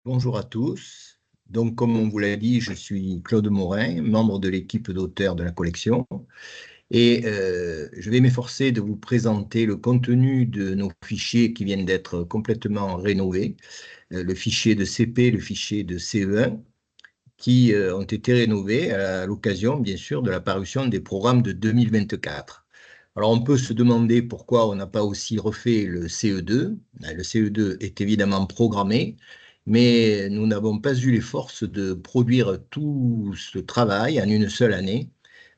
Bonjour à tous. Donc, comme on vous l'a dit, je suis Claude Morin, membre de l'équipe d'auteurs de la collection, et je vais m'efforcer de vous présenter le contenu de nos fichiers qui viennent d'être complètement rénovés, le fichier de CP, le fichier de CE1, qui ont été rénovés à l'occasion, bien sûr, de la parution des programmes de 2024. Alors, on peut se demander pourquoi on n'a pas aussi refait le CE2. Le CE2 est évidemment programmé, mais nous n'avons pas eu les forces de produire tout ce travail en une seule année.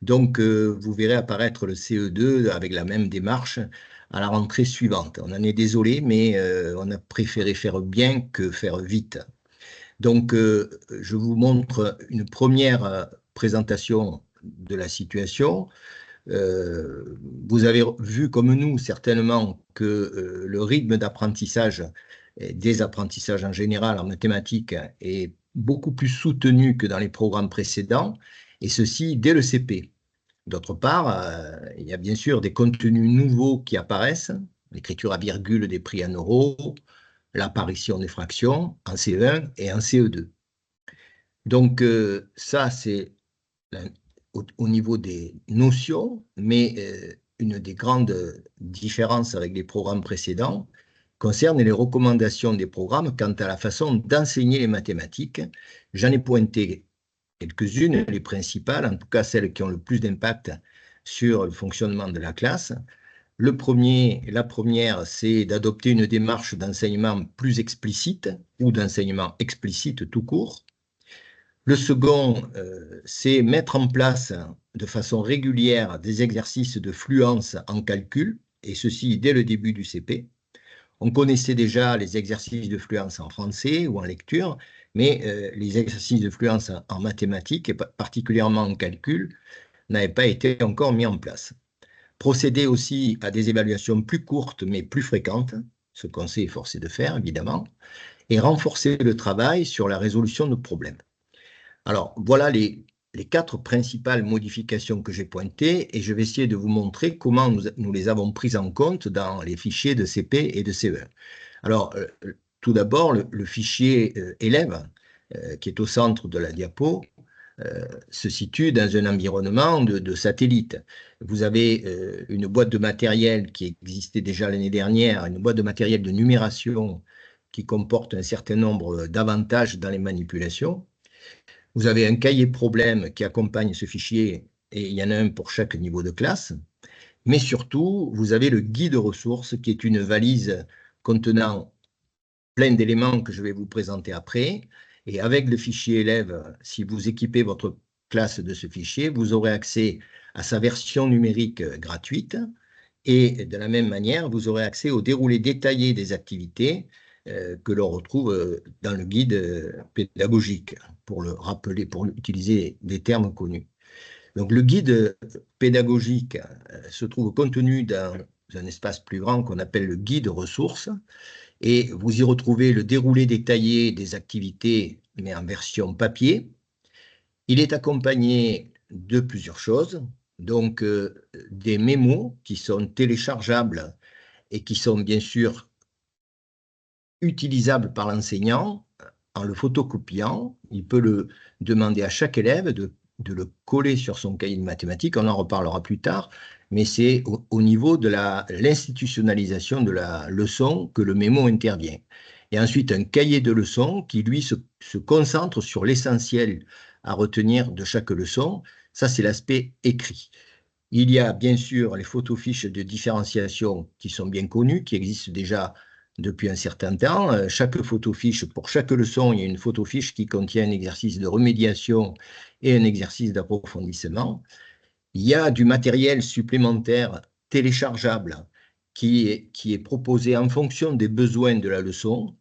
Donc, vous verrez apparaître le CE2 avec la même démarche à la rentrée suivante. On en est désolé, mais on a préféré faire bien que faire vite. Donc, je vous montre une première présentation de la situation. Vous avez vu comme nous certainement que le rythme d'apprentissage, et des apprentissages en général en mathématiques, est beaucoup plus soutenu que dans les programmes précédents, et ceci dès le CP. D'autre part, il y a bien sûr des contenus nouveaux qui apparaissent, l'écriture à virgule des prix en euros, l'apparition des fractions en CE1 et en CE2. Donc, ça, c'est au niveau des notions, mais une des grandes différences avec les programmes précédents concerne les recommandations des programmes quant à la façon d'enseigner les mathématiques. J'en ai pointé quelques-unes, les principales, en tout cas celles qui ont le plus d'impact sur le fonctionnement de la classe. La première, c'est d'adopter une démarche d'enseignement plus explicite ou d'enseignement explicite tout court. Le second, c'est mettre en place de façon régulière des exercices de fluence en calcul, et ceci dès le début du CP. On connaissait déjà les exercices de fluence en français ou en lecture, mais les exercices de fluence en mathématiques, et particulièrement en calcul, n'avaient pas été encore mis en place. Procéder aussi à des évaluations plus courtes mais plus fréquentes, ce qu'on s'est efforcé de faire évidemment, et renforcer le travail sur la résolution de problèmes. Alors, voilà les quatre principales modifications que j'ai pointées et je vais essayer de vous montrer comment nous les avons prises en compte dans les fichiers de CP et de CE1. Alors, tout d'abord, le fichier élève, qui est au centre de la diapo, se situe dans un environnement de satellite. Vous avez une boîte de matériel qui existait déjà l'année dernière, une boîte de matériel de numération qui comporte un certain nombre d'avantages dans les manipulations. Vous avez un cahier problème qui accompagne ce fichier et il y en a un pour chaque niveau de classe. Mais surtout, vous avez le guide ressources qui est une valise contenant plein d'éléments que je vais vous présenter après. Et avec le fichier élève, si vous équipez votre classe de ce fichier, vous aurez accès à sa version numérique gratuite. Et de la même manière, vous aurez accès au déroulé détaillé des activités que l'on retrouve dans le guide pédagogique, pour le rappeler, pour utiliser des termes connus. Donc, le guide pédagogique se trouve contenu dans un espace plus grand qu'on appelle le guide ressources, et vous y retrouvez le déroulé détaillé des activités, mais en version papier. Il est accompagné de plusieurs choses, donc des mémos qui sont téléchargeables et qui sont bien sûr utilisable par l'enseignant en le photocopiant. Il peut le demander à chaque élève de le coller sur son cahier de mathématiques. On en reparlera plus tard, mais c'est au niveau de l'institutionnalisation de la leçon que le mémo intervient. Et ensuite, un cahier de leçons qui, lui, se concentre sur l'essentiel à retenir de chaque leçon. Ça, c'est l'aspect écrit. Il y a bien sûr les photofiches de différenciation qui sont bien connues, qui existent déjà depuis un certain temps. Chaque photofiche, pour chaque leçon, il y a une photofiche qui contient un exercice de remédiation et un exercice d'approfondissement. Il y a du matériel supplémentaire téléchargeable qui est proposé en fonction des besoins de la leçon,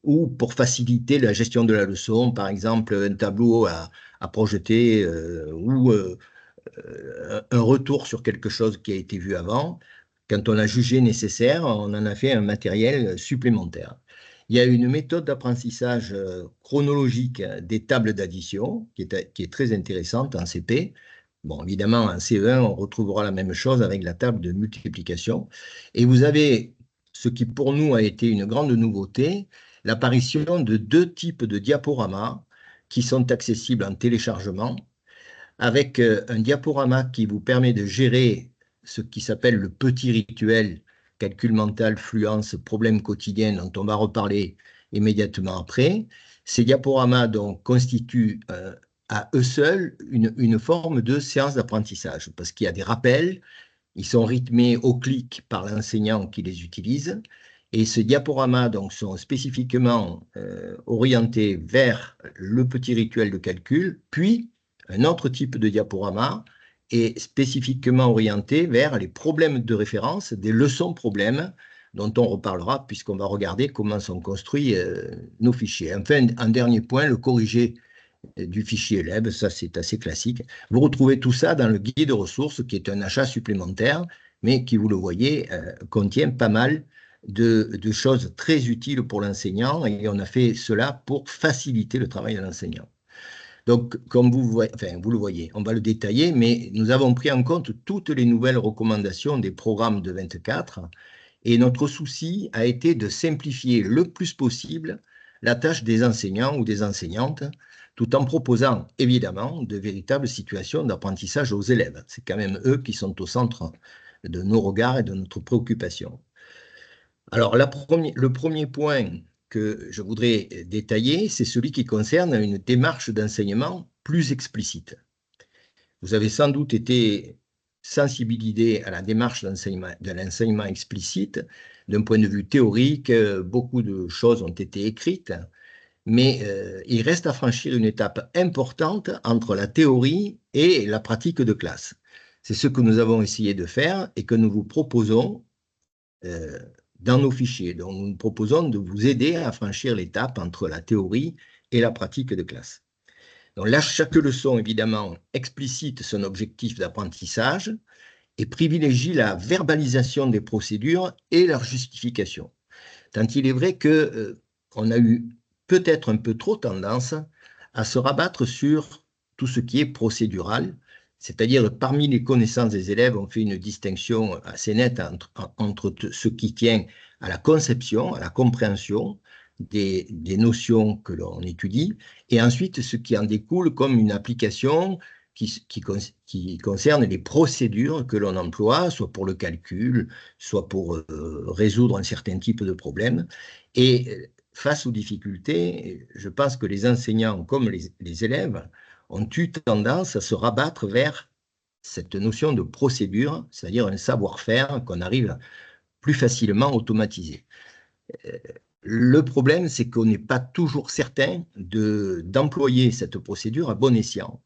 ou pour faciliter la gestion de la leçon, par exemple un tableau à projeter ou un retour sur quelque chose qui a été vu avant. Quand on a jugé nécessaire, on en a fait un matériel supplémentaire. Il y a une méthode d'apprentissage chronologique des tables d'addition qui est très intéressante en CP. Bon, évidemment, en CE1, on retrouvera la même chose avec la table de multiplication. Et vous avez ce qui, pour nous, a été une grande nouveauté, l'apparition de deux types de diaporamas qui sont accessibles en téléchargement, avec un diaporama qui vous permet de gérer ce qui s'appelle le petit rituel, calcul mental, fluence, problème quotidien, dont on va reparler immédiatement après. Ces diaporamas donc, constituent à eux seuls une forme de séance d'apprentissage, parce qu'il y a des rappels, ils sont rythmés au clic par l'enseignant qui les utilise, et ces diaporamas donc, sont spécifiquement orientés vers le petit rituel de calcul, puis un autre type de diaporama est spécifiquement orienté vers les problèmes de référence, des leçons problèmes, dont on reparlera puisqu'on va regarder comment sont construits nos fichiers. Enfin, un dernier point, le corrigé du fichier élève, ça c'est assez classique. Vous retrouvez tout ça dans le guide de ressources, qui est un achat supplémentaire, mais qui, vous le voyez, contient pas mal de choses très utiles pour l'enseignant, et on a fait cela pour faciliter le travail de l'enseignant. Donc, comme vous le voyez, on va le détailler, mais nous avons pris en compte toutes les nouvelles recommandations des programmes de 24, et notre souci a été de simplifier le plus possible la tâche des enseignants ou des enseignantes, tout en proposant évidemment de véritables situations d'apprentissage aux élèves. C'est quand même eux qui sont au centre de nos regards et de notre préoccupation. Alors, le premier point que je voudrais détailler, c'est celui qui concerne une démarche d'enseignement plus explicite. Vous avez sans doute été sensibilisé à la démarche de l'enseignement explicite. D'un point de vue théorique, beaucoup de choses ont été écrites, mais il reste à franchir une étape importante entre la théorie et la pratique de classe. C'est ce que nous avons essayé de faire et que nous vous proposons dans nos fichiers. Donc, nous proposons de vous aider à franchir l'étape entre la théorie et la pratique de classe. Donc là, chaque leçon, évidemment, explicite son objectif d'apprentissage et privilégie la verbalisation des procédures et leur justification. Tant il est vrai qu'on a eu peut-être un peu trop tendance à se rabattre sur tout ce qui est procédural, c'est-à-dire parmi les connaissances des élèves, on fait une distinction assez nette entre ce qui tient à la conception, à la compréhension des notions que l'on étudie, et ensuite ce qui en découle comme une application qui concerne les procédures que l'on emploie, soit pour le calcul, soit pour résoudre un certain type de problème. Et face aux difficultés, je pense que les enseignants comme les élèves ont eu tendance à se rabattre vers cette notion de procédure, c'est-à-dire un savoir-faire qu'on arrive plus facilement à automatiser. Le problème, c'est qu'on n'est pas toujours certain d'employer cette procédure à bon escient.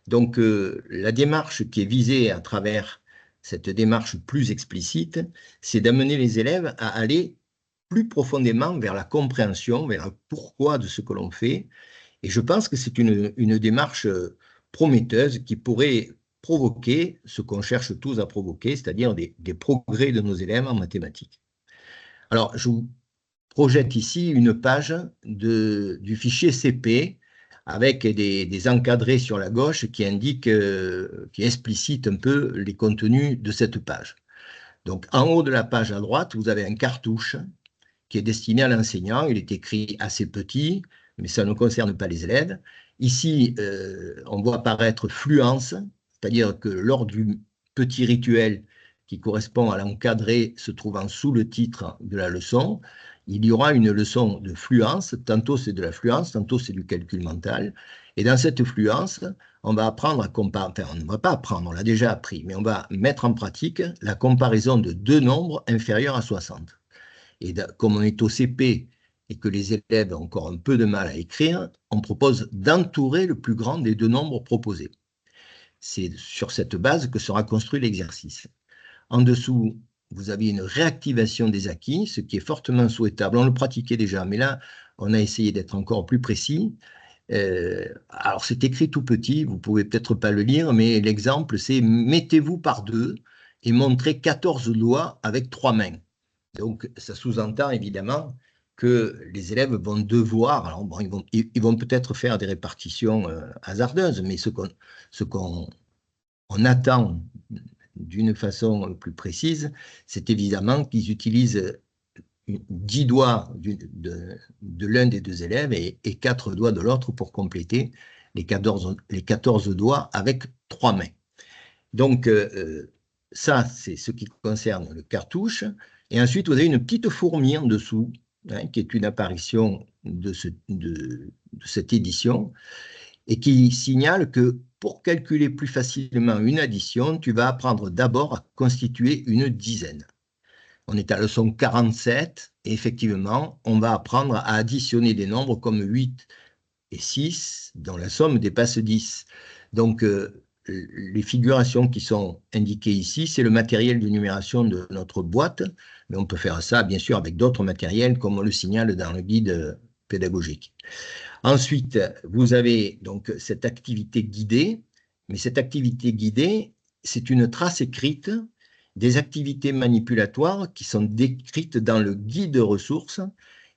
Donc, la démarche qui est visée à travers cette démarche plus explicite, c'est d'amener les élèves à aller plus profondément vers la compréhension, vers le pourquoi de ce que l'on fait. Et je pense que c'est une démarche prometteuse qui pourrait provoquer ce qu'on cherche tous à provoquer, c'est-à-dire des progrès de nos élèves en mathématiques. Alors, je vous projette ici une page du fichier CP avec des encadrés sur la gauche qui indiquent, qui explicitent un peu les contenus de cette page. Donc, en haut de la page à droite, vous avez un cartouche qui est destiné à l'enseignant. Il est écrit assez petit, mais ça ne concerne pas les élèves. Ici, on voit apparaître fluence, c'est-à-dire que lors du petit rituel qui correspond à l'encadré se trouvant sous le titre de la leçon, il y aura une leçon de fluence. Tantôt c'est de la fluence, tantôt c'est du calcul mental. Et dans cette fluence, on va apprendre à comparer, enfin on ne va pas apprendre, on l'a déjà appris, mais on va mettre en pratique la comparaison de deux nombres inférieurs à 60. Et comme on est au CP et que les élèves ont encore un peu de mal à écrire, on propose d'entourer le plus grand des deux nombres proposés. C'est sur cette base que sera construit l'exercice. En dessous, vous avez une réactivation des acquis, ce qui est fortement souhaitable. On le pratiquait déjà, mais là, on a essayé d'être encore plus précis. Alors, c'est écrit tout petit, vous ne pouvez peut-être pas le lire, mais l'exemple, c'est « mettez-vous par deux et montrez 14 doigts avec 3 mains ». Donc, ça sous-entend évidemment que les élèves vont devoir, alors bon, ils vont peut-être faire des répartitions hasardeuses, mais ce qu'on attend d'une façon plus précise, c'est évidemment qu'ils utilisent 10 doigts de l'un des deux élèves et 4 doigts de l'autre pour compléter les 14 doigts avec 3 mains. Donc, ça, c'est ce qui concerne le cartouche. Et ensuite, vous avez une petite fourmi en dessous, hein, qui est une apparition de cette édition, et qui signale que pour calculer plus facilement une addition, tu vas apprendre d'abord à constituer une dizaine. On est à leçon 47, et effectivement, on va apprendre à additionner des nombres comme 8 et 6, dont la somme dépasse 10. Donc, les figurations qui sont indiquées ici, c'est le matériel de numération de notre boîte, mais on peut faire ça, bien sûr, avec d'autres matériels, comme on le signale dans le guide pédagogique. Ensuite, vous avez donc cette activité guidée, mais cette activité guidée, c'est une trace écrite des activités manipulatoires qui sont décrites dans le guide ressources,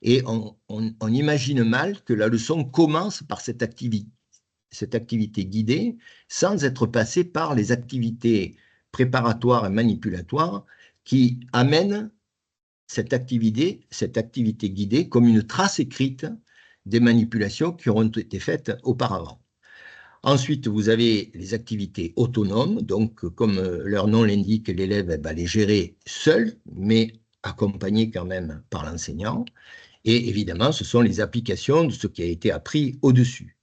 et on imagine mal que la leçon commence par cette activité guidée sans être passée par les activités préparatoires et manipulatoires qui amènent cette activité guidée comme une trace écrite des manipulations qui auront été faites auparavant. Ensuite, vous avez les activités autonomes, donc comme leur nom l'indique, l'élève va les gérer seul, mais accompagné quand même par l'enseignant. Et évidemment, ce sont les applications de ce qui a été appris au-dessus.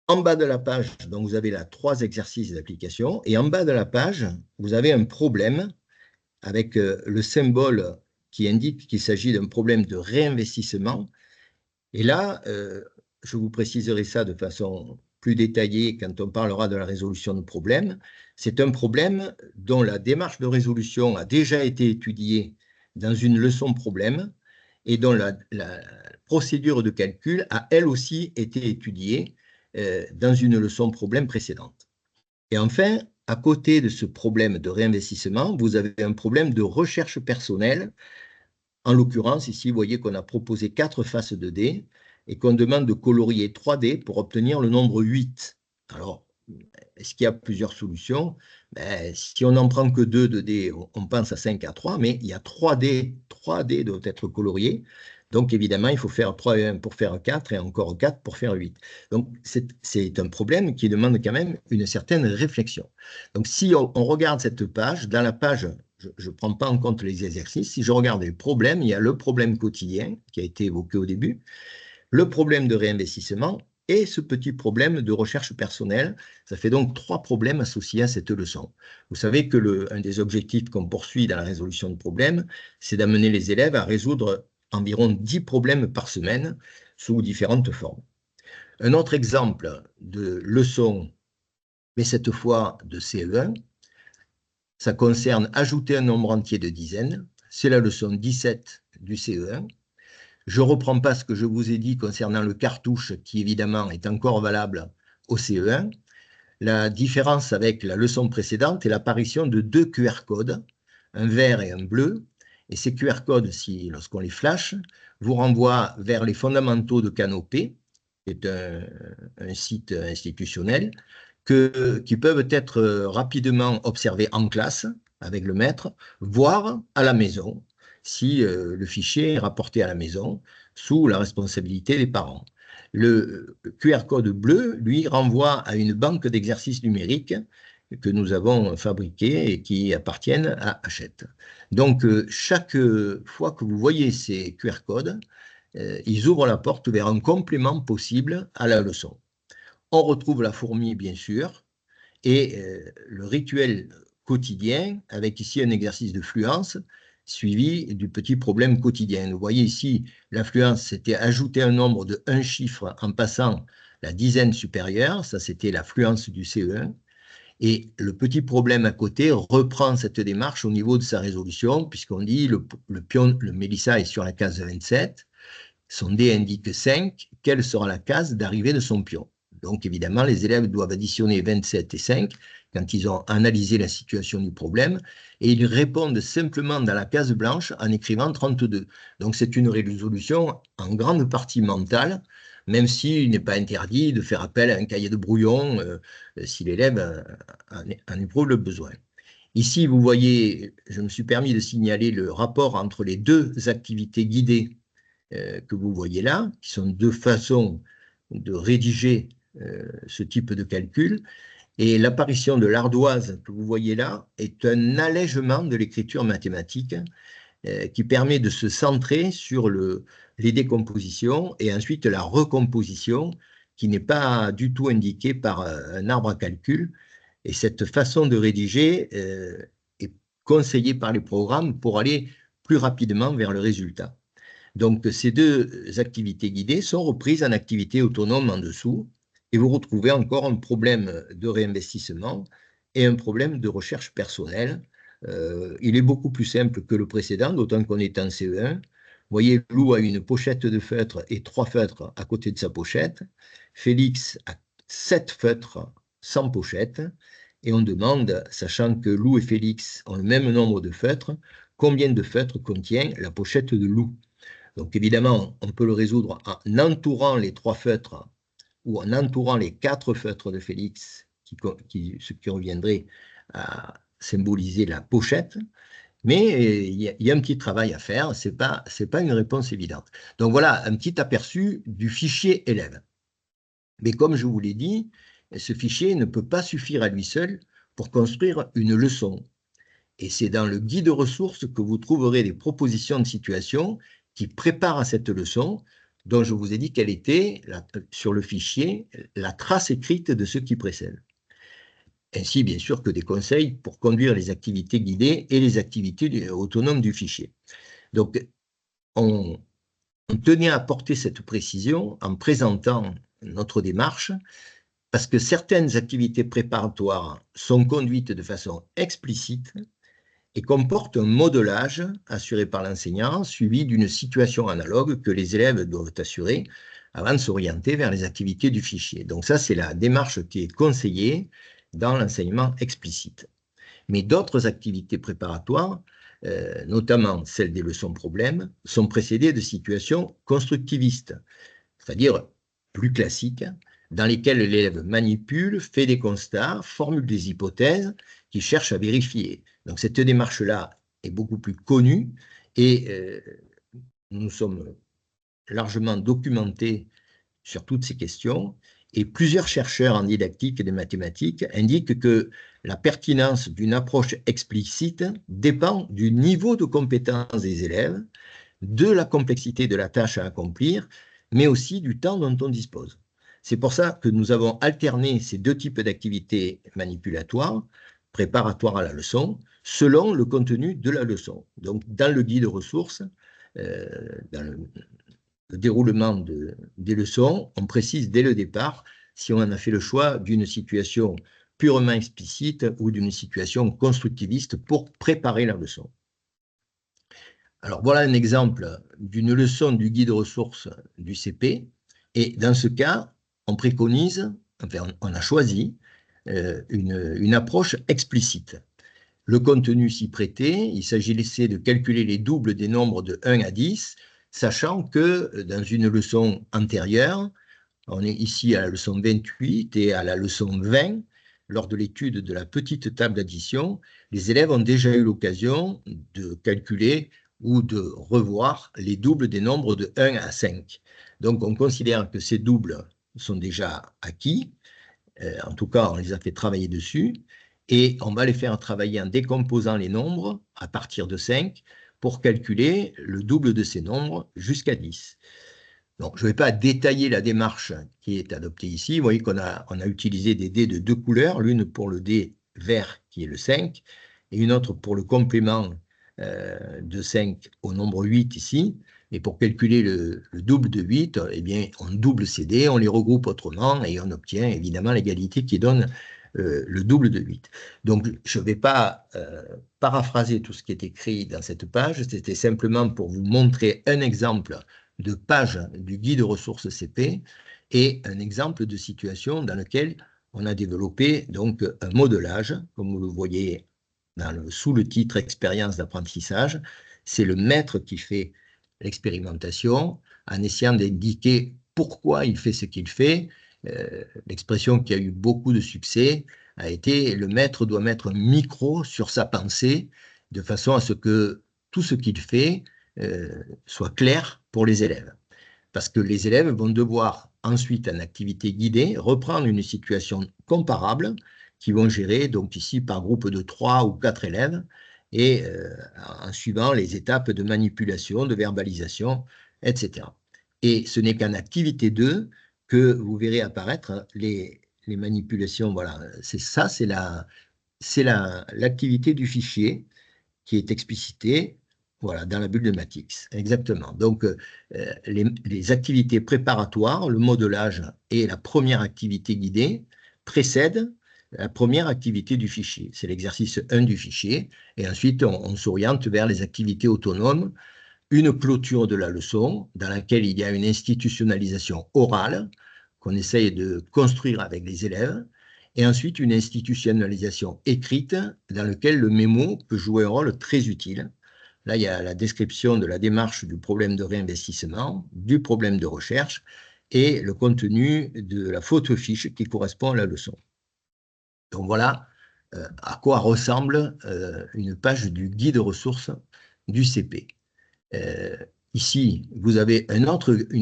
En bas de la page, donc, vous avez là 3 exercices d'application, et en bas de la page, vous avez un problème avec le symbole qui indique qu'il s'agit d'un problème de réinvestissement. Et là, je vous préciserai ça de façon plus détaillée quand on parlera de la résolution de problèmes. C'est un problème dont la démarche de résolution a déjà été étudiée dans une leçon problème et dont la procédure de calcul a elle aussi été étudiée dans une leçon problème précédente. Et enfin, à côté de ce problème de réinvestissement, vous avez un problème de recherche personnelle. En l'occurrence, ici, vous voyez qu'on a proposé 4 faces de dés et qu'on demande de colorier 3 dés pour obtenir le nombre 8. Alors, est-ce qu'il y a plusieurs solutions? Si on n'en prend que 2 de dés, on pense à 5 à 3, mais il y a 3 dés. 3 dés doivent être coloriés. Donc, évidemment, il faut faire 3 et 1 pour faire 4 et encore 4 pour faire 8. Donc, c'est un problème qui demande quand même une certaine réflexion. Donc, si on regarde cette page, dans la page, je ne prends pas en compte les exercices. Si je regarde les problèmes, il y a le problème quotidien qui a été évoqué au début, le problème de réinvestissement et ce petit problème de recherche personnelle. Ça fait donc 3 problèmes associés à cette leçon. Vous savez que un des objectifs qu'on poursuit dans la résolution de problèmes, c'est d'amener les élèves à résoudre environ 10 problèmes par semaine sous différentes formes. Un autre exemple de leçon, mais cette fois de CE1, ça concerne ajouter un nombre entier de dizaines. C'est la leçon 17 du CE1. Je ne reprends pas ce que je vous ai dit concernant le cartouche, qui évidemment est encore valable au CE1. La différence avec la leçon précédente est l'apparition de 2 QR codes, un vert et un bleu. Et ces QR codes, lorsqu'on les flash, vous renvoient vers les fondamentaux de Canopé, qui est un site institutionnel, qui peuvent être rapidement observés en classe avec le maître, voire à la maison, si le fichier est rapporté à la maison sous la responsabilité des parents. Le QR code bleu, lui, renvoie à une banque d'exercices numériques que nous avons fabriquée et qui appartiennent à Hachette. Donc, chaque fois que vous voyez ces QR codes, ils ouvrent la porte vers un complément possible à la leçon. On retrouve la fourmi, bien sûr, et le rituel quotidien, avec ici un exercice de fluence, suivi du petit problème quotidien. Vous voyez ici, la fluence, c'était ajouter un nombre de 1 chiffre en passant la dizaine supérieure, ça c'était la fluence du CE1, et le petit problème à côté reprend cette démarche au niveau de sa résolution, puisqu'on dit le Mélissa est sur la case 27, son dé indique 5, quelle sera la case d'arrivée de son pion? Donc, évidemment, les élèves doivent additionner 27 et 5 quand ils ont analysé la situation du problème, et ils répondent simplement dans la case blanche en écrivant 32. Donc, c'est une résolution en grande partie mentale, même s'il n'est pas interdit de faire appel à un cahier de brouillon si l'élève en éprouve le besoin. Ici, vous voyez, je me suis permis de signaler le rapport entre les deux activités guidées que vous voyez là, qui sont deux façons de rédiger ce type de calcul. Et l'apparition de l'ardoise que vous voyez là est un allègement de l'écriture mathématique qui permet de se centrer sur les décompositions et ensuite la recomposition qui n'est pas du tout indiquée par un arbre à calcul. Et cette façon de rédiger est conseillée par les programmes pour aller plus rapidement vers le résultat. Donc, ces deux activités guidées sont reprises en activité autonome en dessous et vous retrouvez encore un problème de réinvestissement et un problème de recherche personnelle. Il est beaucoup plus simple que le précédent, d'autant qu'on est en CE1. Vous voyez, Lou a une pochette de feutres et 3 feutres à côté de sa pochette. Félix a 7 feutres sans pochette. Et on demande, sachant que Lou et Félix ont le même nombre de feutres, combien de feutres contient la pochette de Lou. Donc évidemment, on peut le résoudre en entourant les 3 feutres ou en entourant les 4 feutres de Félix, ce qui reviendrait à symboliser la pochette. Mais il y a un petit travail à faire, ce n'est pas une réponse évidente. Donc voilà un petit aperçu du fichier élève. Mais comme je vous l'ai dit, ce fichier ne peut pas suffire à lui seul pour construire une leçon. Et c'est dans le guide ressources que vous trouverez des propositions de situation qui préparent à cette leçon, dont je vous ai dit quelle était, sur le fichier, la trace écrite de ce qui précède. Ainsi, bien sûr, que des conseils pour conduire les activités guidées et les activités autonomes du fichier. Donc, on tenait à apporter cette précision en présentant notre démarche, parce que certaines activités préparatoires sont conduites de façon explicite et comportent un modelage assuré par l'enseignant, suivi d'une situation analogue que les élèves doivent assurer avant de s'orienter vers les activités du fichier. Donc ça, c'est la démarche qui est conseillée dans l'enseignement explicite. Mais d'autres activités préparatoires, notamment celles des leçons problèmes, sont précédées de situations constructivistes, c'est-à-dire plus classiques, dans lesquelles l'élève manipule, fait des constats, formule des hypothèses qu'il cherche à vérifier. Donc cette démarche-là est beaucoup plus connue et nous sommes largement documentés sur toutes ces questions. Et plusieurs chercheurs en didactique et des mathématiques indiquent que la pertinence d'une approche explicite dépend du niveau de compétence des élèves, de la complexité de la tâche à accomplir, mais aussi du temps dont on dispose. C'est pour ça que nous avons alterné ces deux types d'activités manipulatoires, préparatoires à la leçon, selon le contenu de la leçon. Donc, dans le guide ressources, dans le déroulement des leçons, on précise dès le départ si on a fait le choix d'une situation purement explicite ou d'une situation constructiviste pour préparer la leçon. Alors voilà un exemple d'une leçon du guide ressources du CP. Et dans ce cas, on préconise, enfin on a choisi une approche explicite. Le contenu s'y prêtait, il s'agissait de calculer les doubles des nombres de 1 à 10, sachant que dans une leçon antérieure, on est ici à la leçon 28 et à la leçon 20, lors de l'étude de la petite table d'addition, les élèves ont déjà eu l'occasion de calculer ou de revoir les doubles des nombres de 1 à 5. Donc, on considère que ces doubles sont déjà acquis. En tout cas, on les a fait travailler dessus. Et on va les faire travailler en décomposant les nombres à partir de 5 pour calculer le double de ces nombres jusqu'à 10. Donc, je ne vais pas détailler la démarche qui est adoptée ici. Vous voyez qu'on a utilisé des dés de 2 couleurs, l'une pour le dé vert qui est le 5 et une autre pour le complément de 5 au nombre 8 ici. Et pour calculer le double de 8, eh bien, on double ces dés, on les regroupe autrement et on obtient évidemment l'égalité qui donne le double de 8. Donc, je ne vais pas paraphraser tout ce qui est écrit dans cette page, c'était simplement pour vous montrer un exemple de page du guide ressources CP et un exemple de situation dans lequel on a développé donc un modelage, comme vous le voyez sous le titre expérience d'apprentissage. C'est le maître qui fait l'expérimentation en essayant d'indiquer pourquoi il fait ce qu'il fait. L'expression qui a eu beaucoup de succès, a été le maître doit mettre un micro sur sa pensée de façon à ce que tout ce qu'il fait soit clair pour les élèves. Parce que les élèves vont devoir ensuite, en activité guidée, reprendre une situation comparable qu'ils vont gérer, donc ici par groupe de 3 ou 4 élèves, et en suivant les étapes de manipulation, de verbalisation, etc. Et ce n'est qu'en activité 2 que vous verrez apparaître les manipulations. Voilà, c'est ça, c'est l'activité du fichier qui est explicitée, voilà, dans la bulle de Matix. Exactement. Donc, les activités préparatoires, le modelage et la première activité guidée précèdent la première activité du fichier. C'est l'exercice 1 du fichier. Et ensuite, on s'oriente vers les activités autonomes, une clôture de la leçon dans laquelle il y a une institutionnalisation orale qu'on essaye de construire avec les élèves, et ensuite une institutionnalisation écrite dans laquelle le mémo peut jouer un rôle très utile. Là, il y a la description de la démarche du problème de réinvestissement, du problème de recherche et le contenu de la photofiche qui correspond à la leçon. Donc voilà à quoi ressemble une page du guide ressources du CP. Ici, vous avez une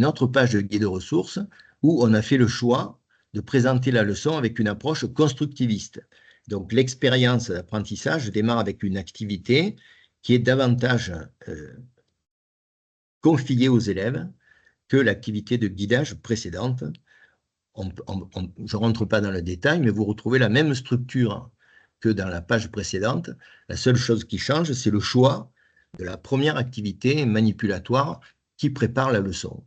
autre page de guide ressources où on a fait le choix de présenter la leçon avec une approche constructiviste. Donc, l'expérience d'apprentissage démarre avec une activité qui est davantage confiée aux élèves que l'activité de guidage précédente. Je ne rentre pas dans le détail, mais vous retrouvez la même structure que dans la page précédente. La seule chose qui change, c'est le choix de la première activité manipulatoire qui prépare la leçon.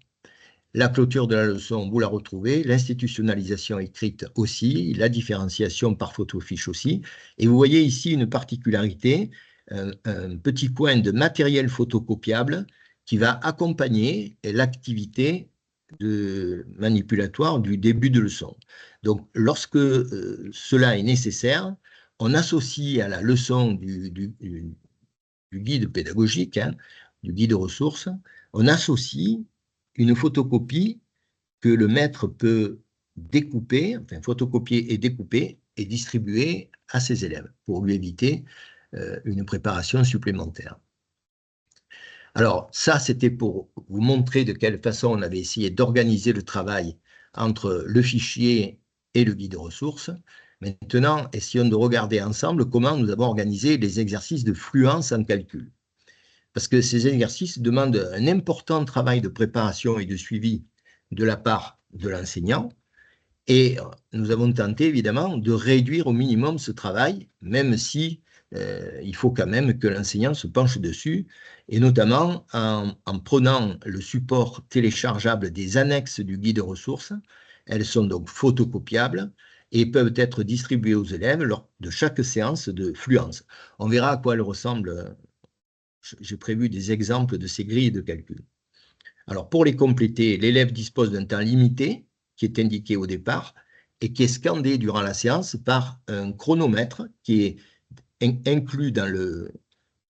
La clôture de la leçon, vous la retrouvez, l'institutionnalisation écrite aussi, la différenciation par photofiche aussi. Et vous voyez ici une particularité, un petit point de matériel photocopiable qui va accompagner l'activité manipulatoire du début de leçon. Donc, lorsque cela est nécessaire, on associe à la leçon du guide pédagogique, hein, du guide ressources, on associe une photocopie que le maître peut découper, enfin photocopier et découper et distribuer à ses élèves pour lui éviter une préparation supplémentaire. Alors ça, c'était pour vous montrer de quelle façon on avait essayé d'organiser le travail entre le fichier et le guide ressources. Maintenant, essayons de regarder ensemble comment nous avons organisé les exercices de fluence en calcul. Parce que ces exercices demandent un important travail de préparation et de suivi de la part de l'enseignant. Et nous avons tenté, évidemment, de réduire au minimum ce travail, même si il faut quand même que l'enseignant se penche dessus, et notamment en prenant le support téléchargeable des annexes du guide ressources. Elles sont donc photocopiables et peuvent être distribuées aux élèves lors de chaque séance de fluence. On verra à quoi elles ressemblent. J'ai prévu des exemples de ces grilles de calcul. Alors, pour les compléter, l'élève dispose d'un temps limité qui est indiqué au départ et qui est scandé durant la séance par un chronomètre qui est inclus dans le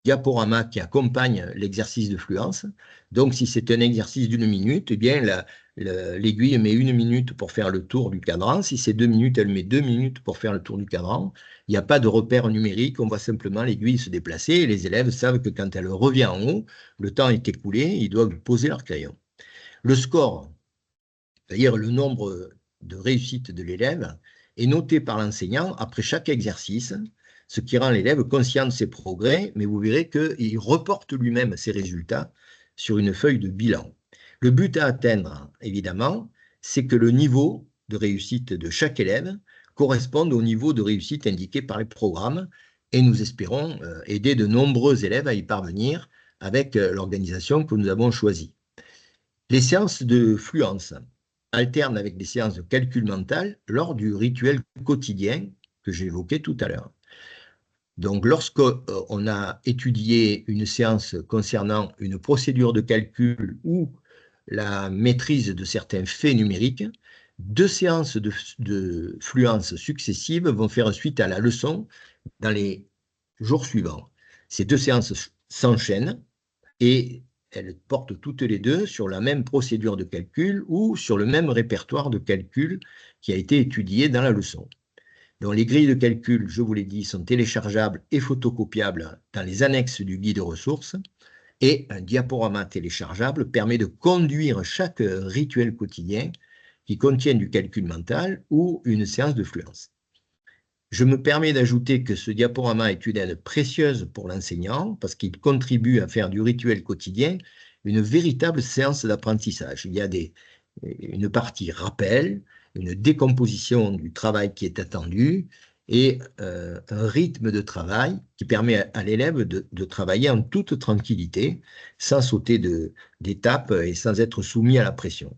diaporama qui accompagne l'exercice de fluence. Donc, si c'est un exercice d'1 minute, eh bien, l'aiguille met 1 minute pour faire le tour du cadran. Si c'est 2 minutes, elle met 2 minutes pour faire le tour du cadran. Il n'y a pas de repère numérique, on voit simplement l'aiguille se déplacer et les élèves savent que quand elle revient en haut, le temps est écoulé, ils doivent poser leur crayon. Le score, c'est-à-dire le nombre de réussites de l'élève, est noté par l'enseignant après chaque exercice, ce qui rend l'élève conscient de ses progrès, mais vous verrez qu'il reporte lui-même ses résultats sur une feuille de bilan. Le but à atteindre, évidemment, c'est que le niveau de réussite de chaque élève corresponde au niveau de réussite indiqué par les programmes, et nous espérons aider de nombreux élèves à y parvenir avec l'organisation que nous avons choisie. Les séances de fluence alternent avec des séances de calcul mental lors du rituel quotidien que j'évoquais tout à l'heure. Donc, lorsqu'on a étudié une séance concernant une procédure de calcul ou la maîtrise de certains faits numériques, 2 séances de fluence successives vont faire suite à la leçon dans les jours suivants. Ces 2 séances s'enchaînent et elles portent toutes les 2 sur la même procédure de calcul ou sur le même répertoire de calcul qui a été étudié dans la leçon. Donc, les grilles de calcul, je vous l'ai dit, sont téléchargeables et photocopiables dans les annexes du guide ressources. Et un diaporama téléchargeable permet de conduire chaque rituel quotidien qui contient du calcul mental ou une séance de fluence. Je me permets d'ajouter que ce diaporama est une aide précieuse pour l'enseignant parce qu'il contribue à faire du rituel quotidien une véritable séance d'apprentissage. Il y a une partie rappel, une décomposition du travail qui est attendu et un rythme de travail qui permet à l'élève de travailler en toute tranquillité, sans sauter d'étapes et sans être soumis à la pression.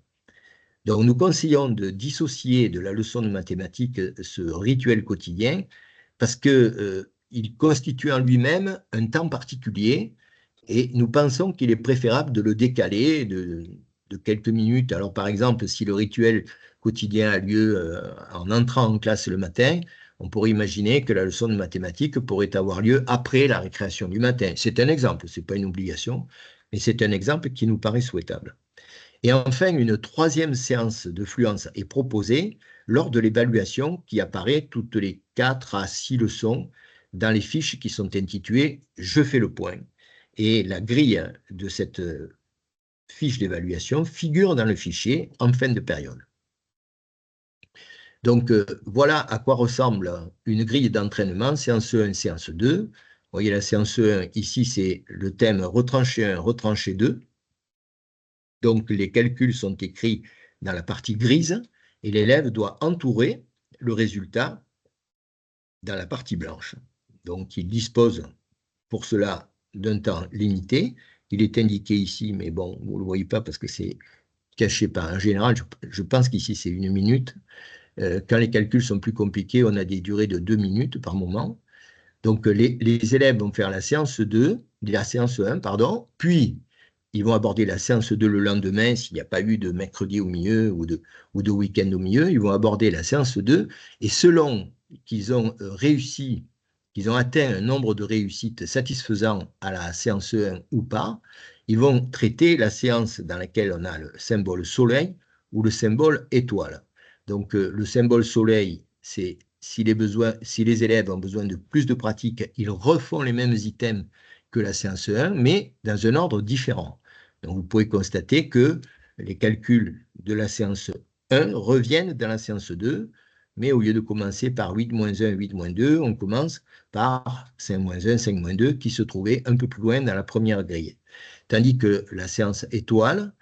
Donc, nous conseillons de dissocier de la leçon de mathématiques ce rituel quotidien parce qu'il constitue en lui-même un temps particulier et nous pensons qu'il est préférable de le décaler de quelques minutes. Alors, par exemple, si le rituel quotidien a lieu en entrant en classe le matin, on pourrait imaginer que la leçon de mathématiques pourrait avoir lieu après la récréation du matin. C'est un exemple, ce n'est pas une obligation, mais c'est un exemple qui nous paraît souhaitable. Et enfin, une troisième séance de fluence est proposée lors de l'évaluation qui apparaît toutes les 4 à 6 leçons dans les fiches qui sont intitulées « Je fais le point ». Et la grille de cette fiche d'évaluation figure dans le fichier en fin de période. Donc, voilà à quoi ressemble une grille d'entraînement, séance 1, séance 2. Vous voyez la séance 1, ici, c'est le thème retranché 1, retranché 2. Donc, les calculs sont écrits dans la partie grise et l'élève doit entourer le résultat dans la partie blanche. Donc, il dispose pour cela d'un temps limité. Il est indiqué ici, mais bon, vous ne le voyez pas parce que c'est caché par un général. Je pense qu'ici, c'est 1 minute. Quand les calculs sont plus compliqués, on a des durées de 2 minutes par moment. Donc, les élèves vont faire la séance 2, la séance 1, pardon, puis ils vont aborder la séance 2 le lendemain, s'il n'y a pas eu de mercredi au milieu ou de week-end au milieu, ils vont aborder la séance 2, et selon qu'ils ont réussi, qu'ils ont atteint un nombre de réussites satisfaisant à la séance 1 ou pas, ils vont traiter la séance dans laquelle on a le symbole soleil ou le symbole étoile. Donc, le symbole soleil, c'est si les élèves ont besoin de plus de pratique, ils refont les mêmes items que la séance 1, mais dans un ordre différent. Donc, vous pouvez constater que les calculs de la séance 1 reviennent dans la séance 2, mais au lieu de commencer par 8-1, 8-2, on commence par 5-1, 5-2, qui se trouvait un peu plus loin dans la première grille. Tandis que la séance étoile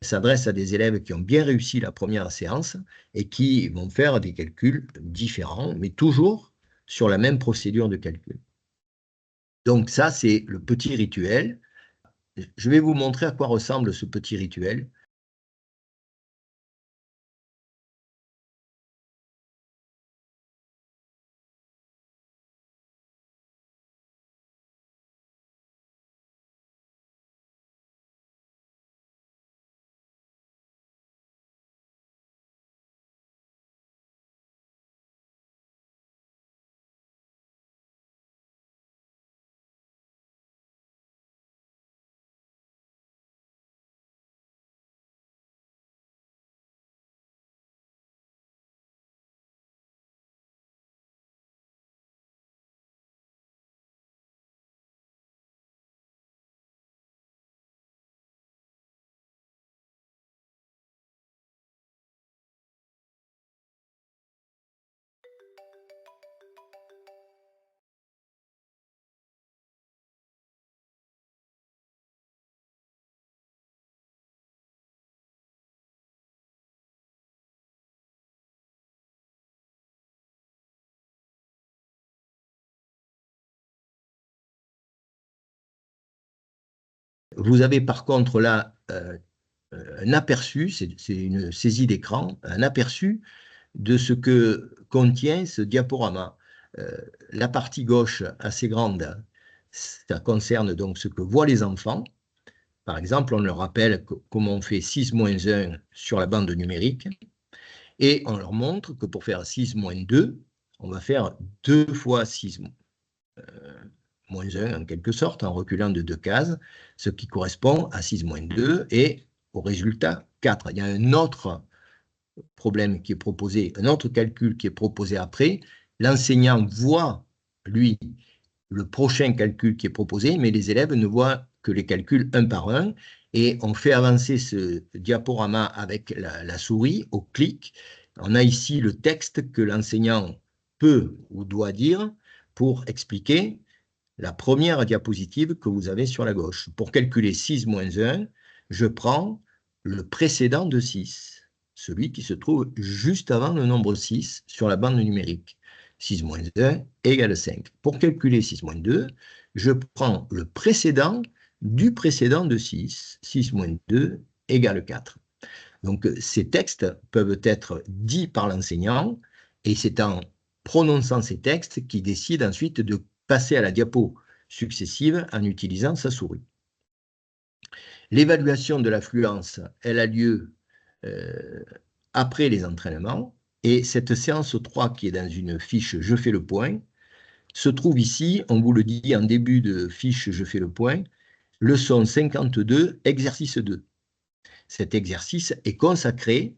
s'adresse à des élèves qui ont bien réussi la première séance et qui vont faire des calculs différents, mais toujours sur la même procédure de calcul. Donc ça, c'est le petit rituel. Je vais vous montrer à quoi ressemble ce petit rituel. Vous avez par contre là un aperçu, c'est une saisie d'écran, un aperçu de ce que contient ce diaporama. La partie gauche assez grande, ça concerne donc ce que voient les enfants. Par exemple, on leur rappelle comment on fait 6-1 sur la bande numérique et on leur montre que pour faire 6-2, on va faire 2 fois 6 moins 1 en quelque sorte, en reculant de 2 cases, ce qui correspond à 6-2 et au résultat 4. Il y a un autre problème qui est proposé, un autre calcul qui est proposé après, l'enseignant voit, lui, le prochain calcul qui est proposé, mais les élèves ne voient que les calculs un par un, et on fait avancer ce diaporama avec la souris au clic. On a ici le texte que l'enseignant peut ou doit dire pour expliquer la première diapositive que vous avez sur la gauche. Pour calculer 6 moins 1, je prends le précédent de 6, celui qui se trouve juste avant le nombre 6 sur la bande numérique. 6 moins 1 égale 5. Pour calculer 6 moins 2, je prends le précédent du précédent de 6. 6 moins 2 égale 4. Donc, ces textes peuvent être dits par l'enseignant, et c'est en prononçant ces textes qu'il décide ensuite de passer à la diapo successive en utilisant sa souris. L'évaluation de l'affluence, elle a lieu après les entraînements, et cette séance 3 qui est dans une fiche « Je fais le point » se trouve ici, on vous le dit en début de fiche « Je fais le point », leçon 52, exercice 2. Cet exercice est consacré,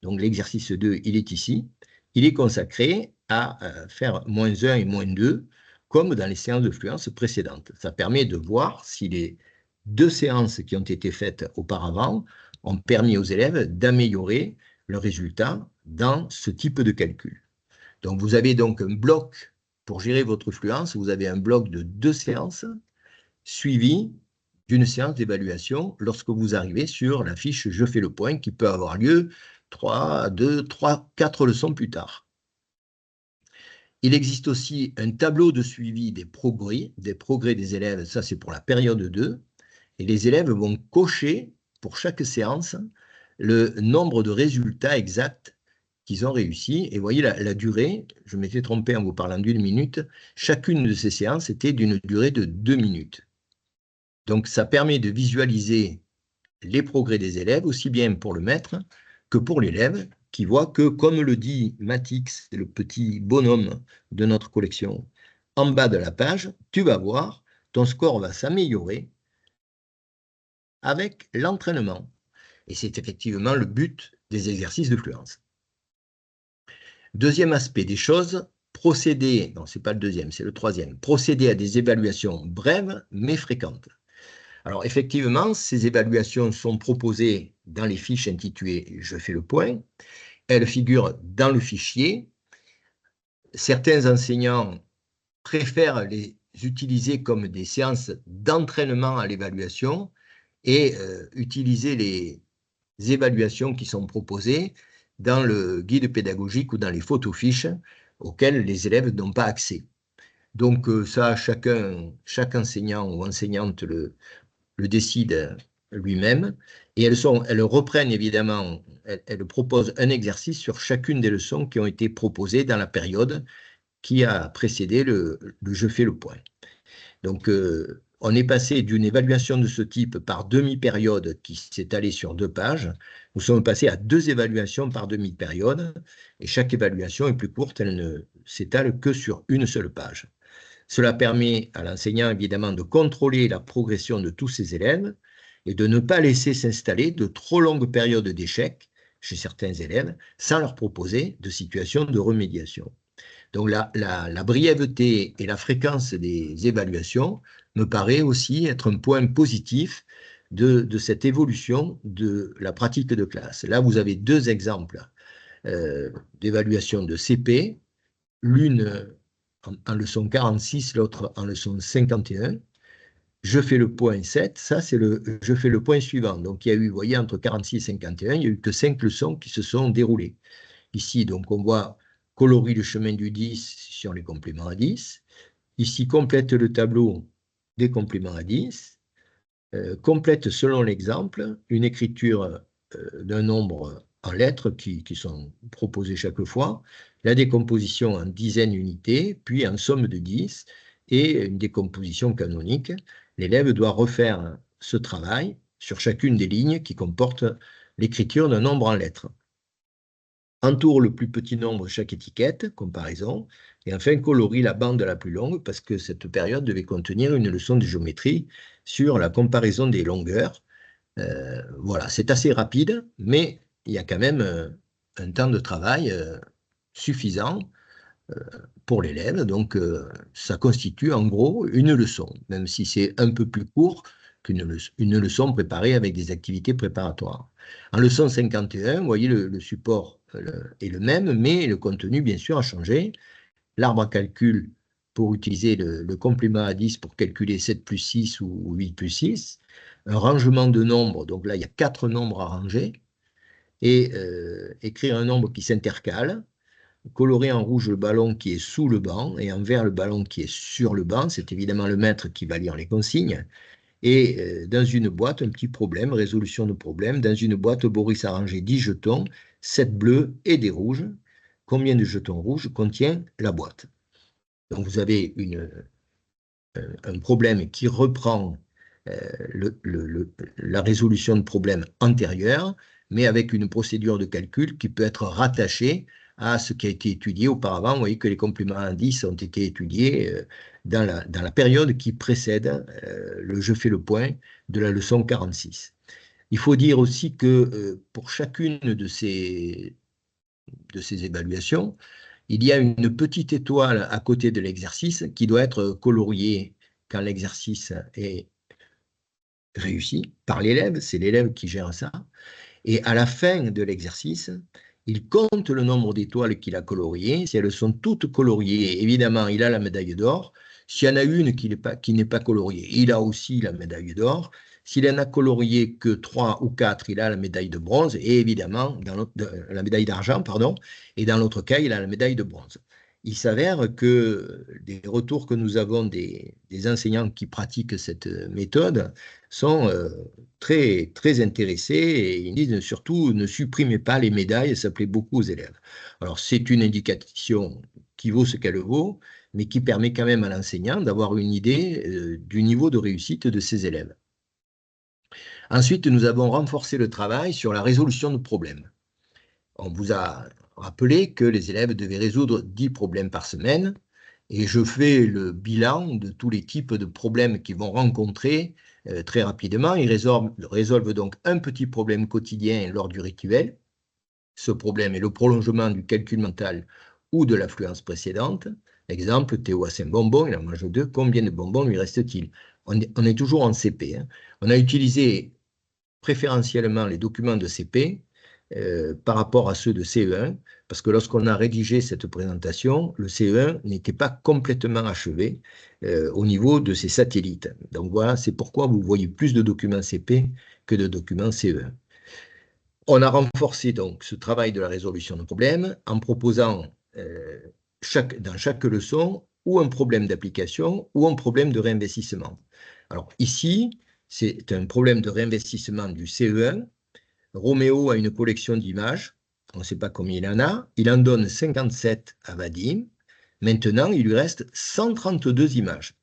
donc l'exercice 2, il est ici, il est consacré à faire moins 1 et moins 2, comme dans les séances de fluence précédentes. Ça permet de voir si les 2 séances qui ont été faites auparavant ont permis aux élèves d'améliorer le résultat dans ce type de calcul. Donc vous avez donc un bloc, pour gérer votre fluence, vous avez un bloc de 2 séances suivi d'une séance d'évaluation lorsque vous arrivez sur la fiche « Je fais le point » qui peut avoir lieu 3, 2, 3, 4 leçons plus tard. Il existe aussi un tableau de suivi des progrès des élèves, ça c'est pour la période 2, et les élèves vont cocher pour chaque séance le nombre de résultats exacts qu'ils ont réussi. Et vous voyez la durée, je m'étais trompé en vous parlant d'1 minute, chacune de ces séances était d'une durée de 2 minutes. Donc, ça permet de visualiser les progrès des élèves, aussi bien pour le maître que pour l'élève, qui voit que, comme le dit Matix, le petit bonhomme de notre collection, en bas de la page, tu vas voir, ton score va s'améliorer avec l'entraînement. Et c'est effectivement le but des exercices de fluence. Deuxième aspect des choses, procéder, non, ce n'est pas le deuxième, c'est le troisième, procéder à des évaluations brèves mais fréquentes. Alors, effectivement, ces évaluations sont proposées dans les fiches intitulées « Je fais le point ». Elles figurent dans le fichier. Certains enseignants préfèrent les utiliser comme des séances d'entraînement à l'évaluation et utiliser les évaluations qui sont proposées dans le guide pédagogique ou dans les photofiches auxquelles les élèves n'ont pas accès. Donc, ça, chaque enseignant ou enseignante le décide lui-même, et elles reprennent évidemment, elles proposent un exercice sur chacune des leçons qui ont été proposées dans la période qui a précédé le Je fais le point. Donc, on est passé d'une évaluation de ce type par demi-période qui s'étalait sur 2 pages, nous sommes passés à 2 évaluations par demi-période, et chaque évaluation est plus courte, elle ne s'étale que sur une seule page. Cela permet à l'enseignant, évidemment, de contrôler la progression de tous ses élèves et de ne pas laisser s'installer de trop longues périodes d'échec chez certains élèves sans leur proposer de situations de remédiation. Donc, la brièveté et la fréquence des évaluations me paraît aussi être un point positif de cette évolution de la pratique de classe. Là, vous avez 2 exemples d'évaluation de CP, l'une en leçon 46, l'autre en leçon 51. Je fais le point 7, ça c'est je fais le point suivant. Donc il y a eu, vous voyez, entre 46 et 51, il n'y a eu que 5 leçons qui se sont déroulées. Ici, donc on voit colorie le chemin du 10 sur les compléments à 10. Ici, complète le tableau des compléments à 10. Complète selon l'exemple une écriture d'un nombre en lettres qui sont proposées chaque fois, la décomposition en dizaines d'unités, puis en somme de 10, et une décomposition canonique. L'élève doit refaire ce travail sur chacune des lignes qui comportent l'écriture d'un nombre en lettres. Entoure le plus petit nombre chaque étiquette, comparaison, et enfin colorie la bande la plus longue parce que cette période devait contenir une leçon de géométrie sur la comparaison des longueurs. Voilà, c'est assez rapide, mais il y a quand même un temps de travail suffisant pour l'élève. Donc, ça constitue en gros une leçon, même si c'est un peu plus court qu'une leçon préparée avec des activités préparatoires. En leçon 51, vous voyez, le support est le même, mais le contenu, bien sûr, a changé. L'arbre à calcul pour utiliser le complément à 10 pour calculer 7 plus 6 ou 8 plus 6. Un rangement de nombres, donc là, il y a 4 nombres à ranger, et écrire un nombre qui s'intercale, colorer en rouge le ballon qui est sous le banc et en vert le ballon qui est sur le banc. C'est évidemment le maître qui va lire les consignes. Et dans une boîte, un petit problème, résolution de problème. Dans une boîte, Boris a rangé 10 jetons, 7 bleus et des rouges. Combien de jetons rouges contient la boîte? Donc vous avez un problème qui reprend la résolution de problème antérieure, mais avec une procédure de calcul qui peut être rattachée à ce qui a été étudié auparavant. Vous voyez que les compléments à 10 ont été étudiés dans la période qui précède le je fais le point de la leçon 46. Il faut dire aussi que pour chacune de ces évaluations, il y a une petite étoile à côté de l'exercice qui doit être coloriée quand l'exercice est réussi par l'élève, c'est l'élève qui gère ça, et à la fin de l'exercice, il compte le nombre d'étoiles qu'il a coloriées. Si elles sont toutes coloriées, évidemment, il a la médaille d'or. S'il y en a une qui n'est pas coloriée, il a aussi la médaille d'or. S'il en a colorié que 3 ou 4, il a la médaille de bronze, et évidemment, la médaille d'argent, pardon, et dans l'autre cas, il a la médaille de bronze. Il s'avère que des retours que nous avons des enseignants qui pratiquent cette méthode sont très, très intéressés et ils disent surtout ne supprimez pas les médailles, ça plaît beaucoup aux élèves. Alors c'est une indication qui vaut ce qu'elle vaut, mais qui permet quand même à l'enseignant d'avoir une idée du niveau de réussite de ses élèves. Ensuite, nous avons renforcé le travail sur la résolution de problèmes. On vous a rappelé que les élèves devaient résoudre 10 problèmes par semaine, et je fais le bilan de tous les types de problèmes qu'ils vont rencontrer très rapidement. Ils résolvent donc un petit problème quotidien lors du rituel. Ce problème est le prolongement du calcul mental ou de l'affluence précédente. Exemple, Théo a 5 bonbons, il en mange 2, combien de bonbons lui reste-t-il? On est toujours en CP. On a utilisé préférentiellement les documents de CP par rapport à ceux de CE1, parce que lorsqu'on a rédigé cette présentation, le CE1 n'était pas complètement achevé au niveau de ses satellites. Donc voilà, c'est pourquoi vous voyez plus de documents CP que de documents CE1. On a renforcé donc ce travail de la résolution de problèmes en proposant dans chaque leçon ou un problème d'application ou un problème de réinvestissement. Alors ici, c'est un problème de réinvestissement du CE1. Roméo a une collection d'images, on ne sait pas combien il en a, il en donne 57 à Vadim. Maintenant, il lui reste 132 images.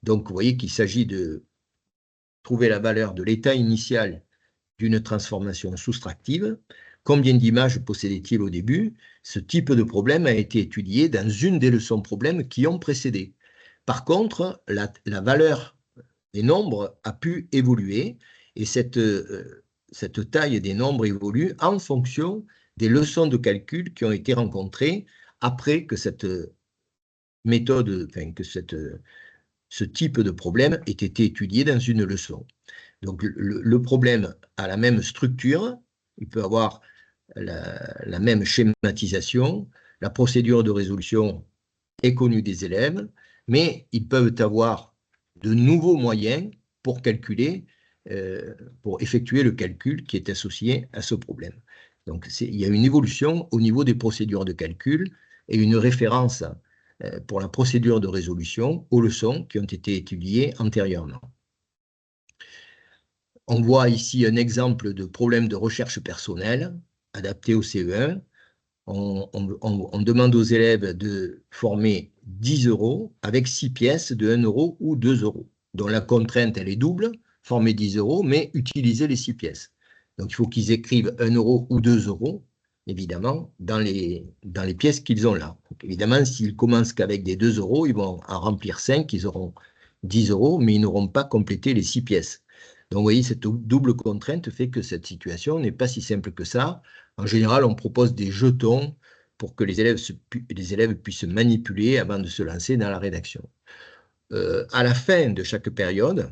Donc, vous voyez qu'il s'agit de trouver la valeur de l'état initial d'une transformation soustractive. Combien d'images possédait-il au début? Ce type de problème a été étudié dans une des leçons problèmes qui ont précédé. Par contre, la valeur des nombres a pu évoluer et cette taille des nombres évolue en fonction des leçons de calcul qui ont été rencontrées après que cette méthode, enfin, que ce type de problème ait été étudié dans une leçon. Donc le problème a la même structure, il peut avoir la même schématisation, la procédure de résolution est connue des élèves, mais ils peuvent avoir de nouveaux moyens pour calculer, pour effectuer le calcul qui est associé à ce problème. Donc il y a une évolution au niveau des procédures de calcul et une référence pour la procédure de résolution aux leçons qui ont été étudiées antérieurement. On voit ici un exemple de problème de recherche personnelle adapté au CE1. On demande aux élèves de former 10 € avec 6 pièces de 1 € ou 2 €. Donc la contrainte, elle est double, former 10 €, mais utiliser les 6 pièces. Donc il faut qu'ils écrivent 1 € ou 2 €, évidemment, dans les pièces qu'ils ont là. Donc, évidemment, s'ils commencent qu'avec des 2 €, ils vont en remplir 5, ils auront 10 €, mais ils n'auront pas complété les 6 pièces. Donc, vous voyez, cette double contrainte fait que cette situation n'est pas si simple que ça. En général, on propose des jetons pour que les élèves puissent manipuler avant de se lancer dans la rédaction. À la fin de chaque période,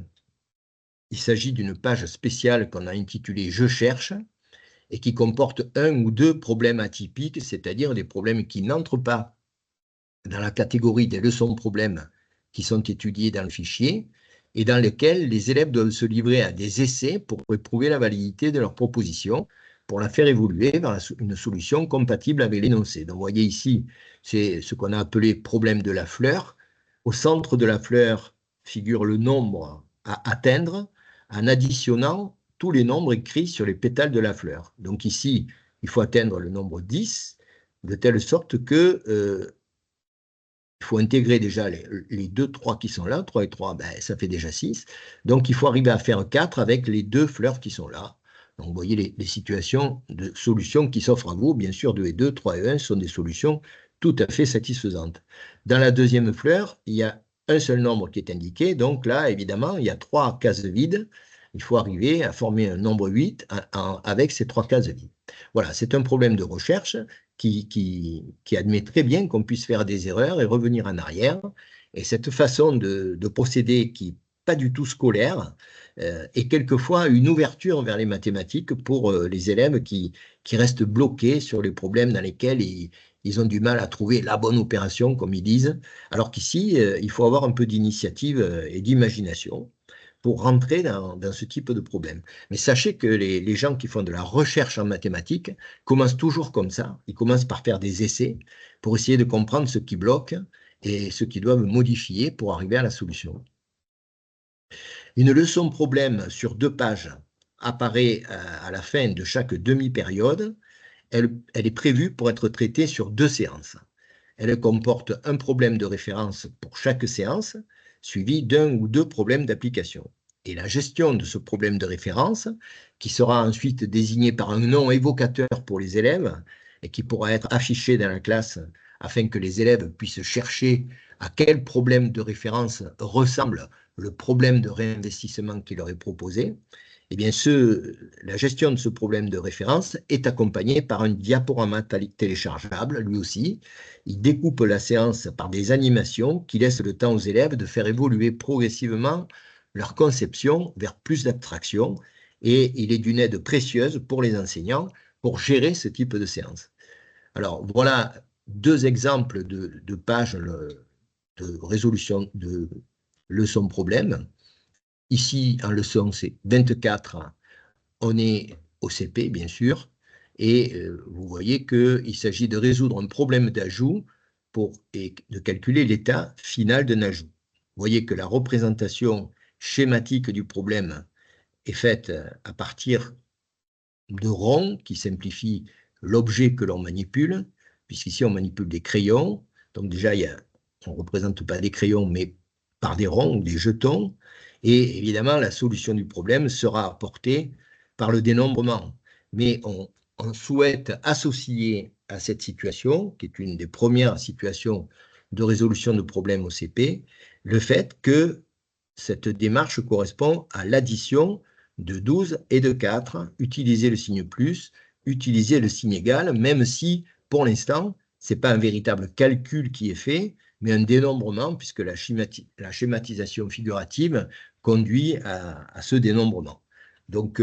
il s'agit d'une page spéciale qu'on a intitulée « Je cherche » et qui comporte un ou deux problèmes atypiques, c'est-à-dire des problèmes qui n'entrent pas dans la catégorie des leçons problèmes qui sont étudiées dans le fichier et dans lesquels les élèves doivent se livrer à des essais pour éprouver la validité de leur proposition, pour la faire évoluer vers une solution compatible avec l'énoncé. Donc, vous voyez ici, c'est ce qu'on a appelé problème de la fleur. Au centre de la fleur figure le nombre à atteindre en additionnant tous les nombres écrits sur les pétales de la fleur. Donc ici, il faut atteindre le nombre 10, de telle sorte que il faut intégrer déjà les 2, 3 qui sont là. 3 et 3, ben, ça fait déjà 6. Donc, il faut arriver à faire 4 avec les 2 fleurs qui sont là. Donc, vous voyez les situations de solutions qui s'offrent à vous. Bien sûr, 2 et 2, 3 et 1 sont des solutions tout à fait satisfaisantes. Dans la deuxième fleur, il y a un seul nombre qui est indiqué. Donc là, évidemment, il y a 3 cases vides. Il faut arriver à former un nombre 8 avec ces 3 cases vides. Voilà, c'est un problème de recherche qui admet très bien qu'on puisse faire des erreurs et revenir en arrière. Et cette façon de procéder qui n'est pas du tout scolaire est quelquefois une ouverture vers les mathématiques pour les élèves qui restent bloqués sur les problèmes dans lesquels ils ont du mal à trouver la bonne opération, comme ils disent, alors qu'ici, il faut avoir un peu d'initiative et d'imagination pour rentrer dans ce type de problème. Mais sachez que les gens qui font de la recherche en mathématiques commencent toujours comme ça. Ils commencent par faire des essais pour essayer de comprendre ce qui bloque et ce qu'ils doivent modifier pour arriver à la solution. Une leçon problème sur 2 pages apparaît à la fin de chaque demi-période. Elle est prévue pour être traitée sur 2 séances. Elle comporte un problème de référence pour chaque séance, suivi d'un ou 2 problèmes d'application. Et la gestion de ce problème de référence, qui sera ensuite désigné par un nom évocateur pour les élèves et qui pourra être affiché dans la classe afin que les élèves puissent chercher à quel problème de référence ressemble le problème de réinvestissement qui leur est proposé, eh bien la gestion de ce problème de référence est accompagnée par un diaporama téléchargeable, lui aussi. Il découpe la séance par des animations qui laissent le temps aux élèves de faire évoluer progressivement leur conception vers plus d'abstraction, et il est d'une aide précieuse pour les enseignants pour gérer ce type de séance. Alors, voilà 2 exemples de pages de résolution de leçons problèmes. Ici, en leçon, c'est 24, on est au CP, bien sûr, et vous voyez qu'il s'agit de résoudre un problème d'ajout et de calculer l'état final d'un ajout. Vous voyez que la représentation schématique du problème est faite à partir de ronds qui simplifient l'objet que l'on manipule, puisqu'ici on manipule des crayons. Donc déjà, on ne représente pas des crayons, mais par des ronds ou des jetons. Et évidemment, la solution du problème sera apportée par le dénombrement. Mais on souhaite associer à cette situation, qui est une des premières situations de résolution de problèmes au CP, le fait que cette démarche correspond à l'addition de 12 et de 4, utiliser le signe plus, utiliser le signe égal, même si, pour l'instant, ce n'est pas un véritable calcul qui est fait, mais un dénombrement, puisque la schématisation figurative conduit à ce dénombrement. Donc,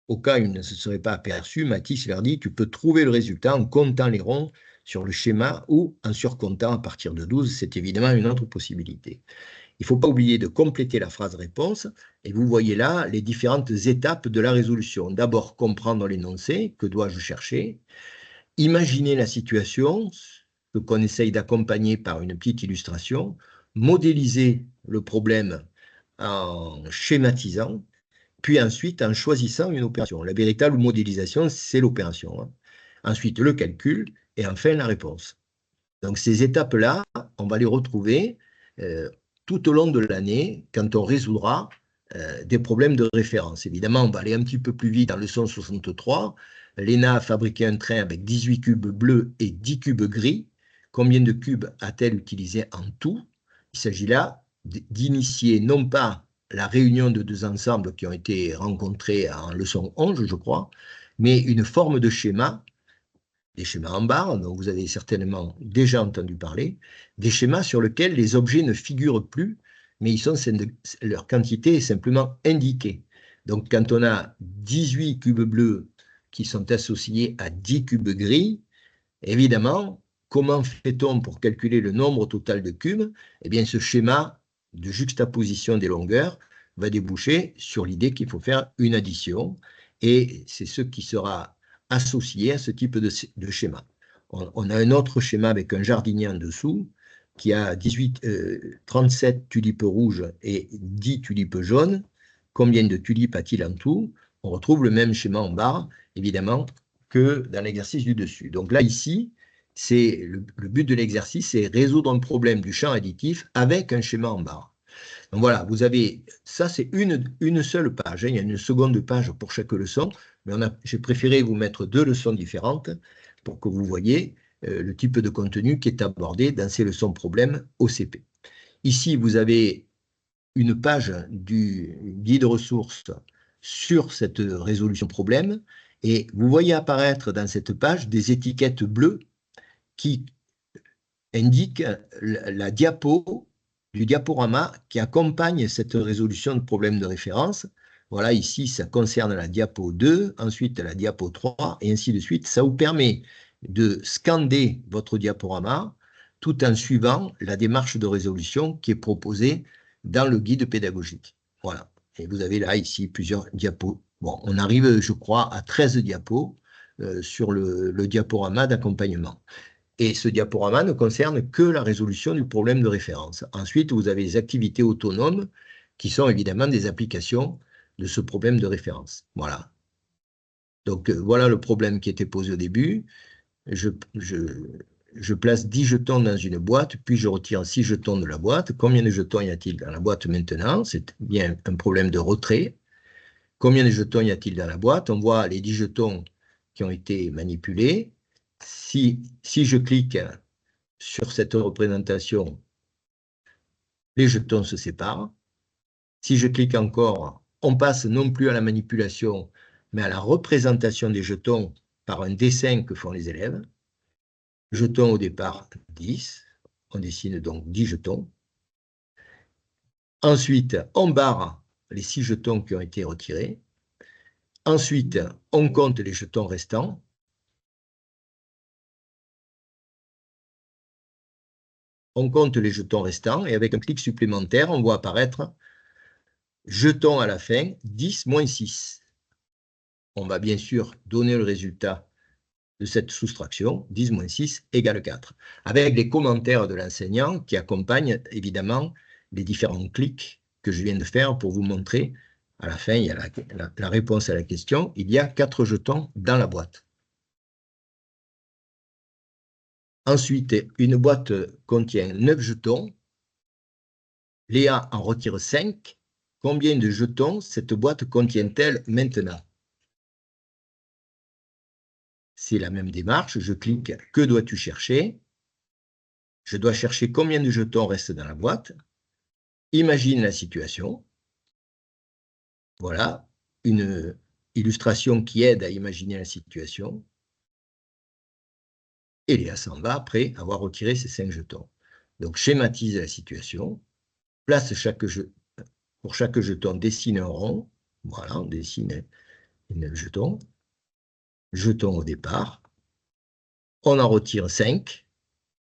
au cas où il ne se serait pas aperçu, Mathis leur dit, tu peux trouver le résultat en comptant les ronds sur le schéma ou en surcomptant à partir de 12. C'est évidemment une autre possibilité. Il ne faut pas oublier de compléter la phrase réponse, et vous voyez là les différentes étapes de la résolution. D'abord, comprendre l'énoncé, que dois-je chercher, imaginer la situation, ce qu'on essaye d'accompagner par une petite illustration, modéliser le problème en schématisant, puis ensuite en choisissant une opération. La véritable modélisation, c'est l'opération, hein. Ensuite, le calcul, et enfin la réponse. Donc ces étapes-là, on va les retrouver tout au long de l'année quand on résoudra des problèmes de référence. Évidemment, on va aller un petit peu plus vite dans leçon 63. Léna a fabriqué un train avec 18 cubes bleus et 10 cubes gris. Combien de cubes a-t-elle utilisé en tout? Il s'agit là d'initier non pas la réunion de deux ensembles qui ont été rencontrés en leçon 11, je crois, mais une forme de schéma, des schémas en barre, dont vous avez certainement déjà entendu parler, des schémas sur lesquels les objets ne figurent plus, mais leur quantité est simplement indiquée. Donc, quand on a 18 cubes bleus qui sont associés à 10 cubes gris, évidemment, comment fait-on pour calculer le nombre total de cubes? Eh bien, ce schéma de juxtaposition des longueurs va déboucher sur l'idée qu'il faut faire une addition, et c'est ce qui sera associé à ce type de schéma. On a un autre schéma avec un jardinier en dessous qui a 37 tulipes rouges et 10 tulipes jaunes. Combien de tulipes a-t-il en tout? On retrouve le même schéma en barre, évidemment, que dans l'exercice du dessus. Donc là, ici, le but de l'exercice, c'est résoudre un problème du champ additif avec un schéma en barre. Donc voilà, vous avez, ça c'est une seule page, hein, il y a une seconde page pour chaque leçon, mais j'ai préféré vous mettre deux leçons différentes pour que vous voyez le type de contenu qui est abordé dans ces leçons problèmes OCP. Ici, vous avez une page du guide ressources sur cette résolution problème, et vous voyez apparaître dans cette page des étiquettes bleues qui indiquent la diapo du diaporama qui accompagne cette résolution de problème de référence. Voilà, ici, ça concerne la diapo 2, ensuite la diapo 3, et ainsi de suite. Ça vous permet de scander votre diaporama tout en suivant la démarche de résolution qui est proposée dans le guide pédagogique. Voilà. Et vous avez là, ici, plusieurs diapos. Bon, on arrive, je crois, à 13 diapos sur le diaporama d'accompagnement. Et ce diaporama ne concerne que la résolution du problème de référence. Ensuite, vous avez les activités autonomes qui sont évidemment des applications de ce problème de référence. Voilà. Donc, voilà le problème qui était posé au début. Je place 10 jetons dans une boîte, puis je retire 6 jetons de la boîte. Combien de jetons y a-t-il dans la boîte maintenant? C'est bien un problème de retrait. Combien de jetons y a-t-il dans la boîte? On voit les 10 jetons qui ont été manipulés. Si je clique sur cette représentation, les jetons se séparent. Si je clique encore, on passe non plus à la manipulation, mais à la représentation des jetons par un dessin que font les élèves. Jetons au départ 10, on dessine donc 10 jetons. Ensuite, on barre les 6 jetons qui ont été retirés. Ensuite, on compte les jetons restants. On compte les jetons restants et avec un clic supplémentaire, on voit apparaître jetons à la fin, 10 moins 6. On va bien sûr donner le résultat de cette soustraction, 10 moins 6 égale 4, avec les commentaires de l'enseignant qui accompagnent évidemment les différents clics que je viens de faire pour vous montrer. À la fin, il y a la réponse à la question. Il y a 4 jetons dans la boîte. Ensuite, une boîte contient 9 jetons. Léa en retire 5. Combien de jetons cette boîte contient-elle maintenant? C'est la même démarche. Je clique « Que dois-tu chercher ?» Je dois chercher combien de jetons restent dans la boîte. Imagine la situation. Voilà, une illustration qui aide à imaginer la situation. Et Léa s'en va après avoir retiré ses 5 jetons. Donc, schématise la situation. Place pour chaque jeton, dessine un rond. Voilà, on dessine un jeton. Jeton au départ. On en retire 5.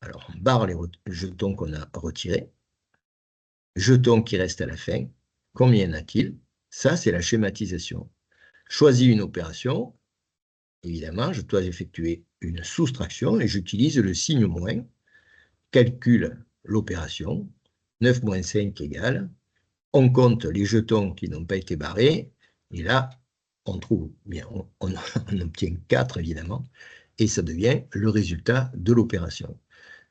Alors, on barre les jetons qu'on a retirés. Jetons qui restent à la fin. Combien y en a-t-il? Ça, c'est la schématisation. Choisis une opération. Évidemment, je dois effectuer une soustraction et j'utilise le signe moins. Calcule l'opération. 9 moins 5 égale. On compte les jetons qui n'ont pas été barrés. Et là, on trouve, bien, on obtient 4 évidemment. Et ça devient le résultat de l'opération.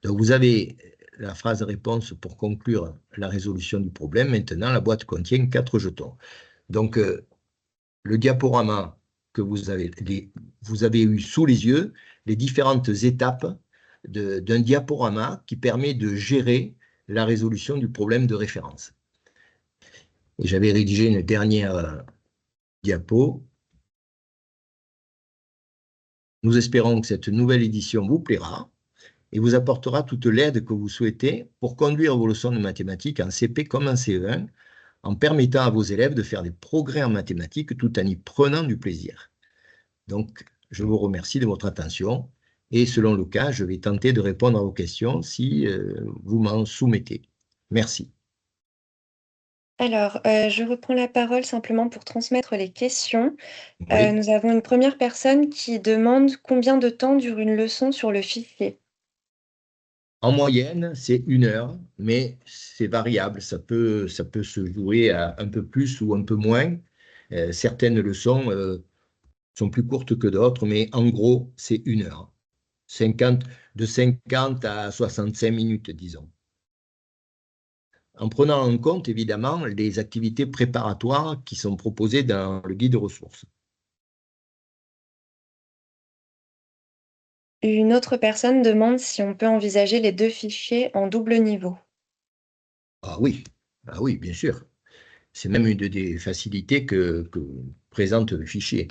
Donc vous avez la phrase réponse pour conclure la résolution du problème. Maintenant, la boîte contient 4 jetons. Donc, le diaporama que vous avez eu sous les yeux, les différentes étapes d'un diaporama qui permet de gérer la résolution du problème de référence. Et j'avais rédigé une dernière diapo. Nous espérons que cette nouvelle édition vous plaira et vous apportera toute l'aide que vous souhaitez pour conduire vos leçons de mathématiques en CP comme en CE1, en permettant à vos élèves de faire des progrès en mathématiques tout en y prenant du plaisir. Donc, je vous remercie de votre attention et selon le cas, je vais tenter de répondre à vos questions si vous m'en soumettez. Merci. Alors, je reprends la parole simplement pour transmettre les questions. Oui. Nous avons une première personne qui demande combien de temps dure une leçon sur le fichier. En moyenne, c'est 1 heure, mais c'est variable. Ça peut se jouer à un peu plus ou un peu moins. Certaines leçons sont plus courtes que d'autres, mais en gros, c'est 1 heure. 50, de 50 à 65 minutes, disons. En prenant en compte, évidemment, les activités préparatoires qui sont proposées dans le guide ressources. Une autre personne demande si on peut envisager les 2 fichiers en double niveau. Ah oui, ah oui, bien sûr. C'est même une des facilités que présente le fichier.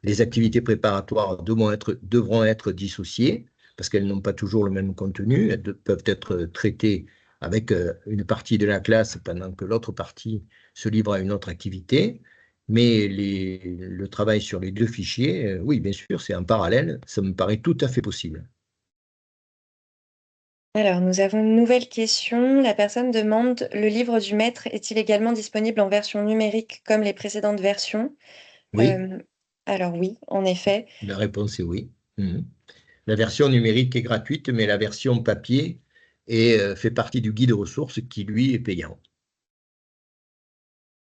Les activités préparatoires devront être dissociées parce qu'elles n'ont pas toujours le même contenu. Elles peuvent être traitées avec une partie de la classe pendant que l'autre partie se livre à une autre activité. Mais le travail sur les 2 fichiers, oui, bien sûr, c'est en parallèle. Ça me paraît tout à fait possible. Alors, nous avons une nouvelle question. La personne demande: «Le livre du maître est-il également disponible en version numérique comme les précédentes versions?» Oui, Hem, alors oui, en effet. la réponse est oui. Mhm. La version numérique est gratuite, mais la version papier fait partie du guide ressources qui, lui, est payant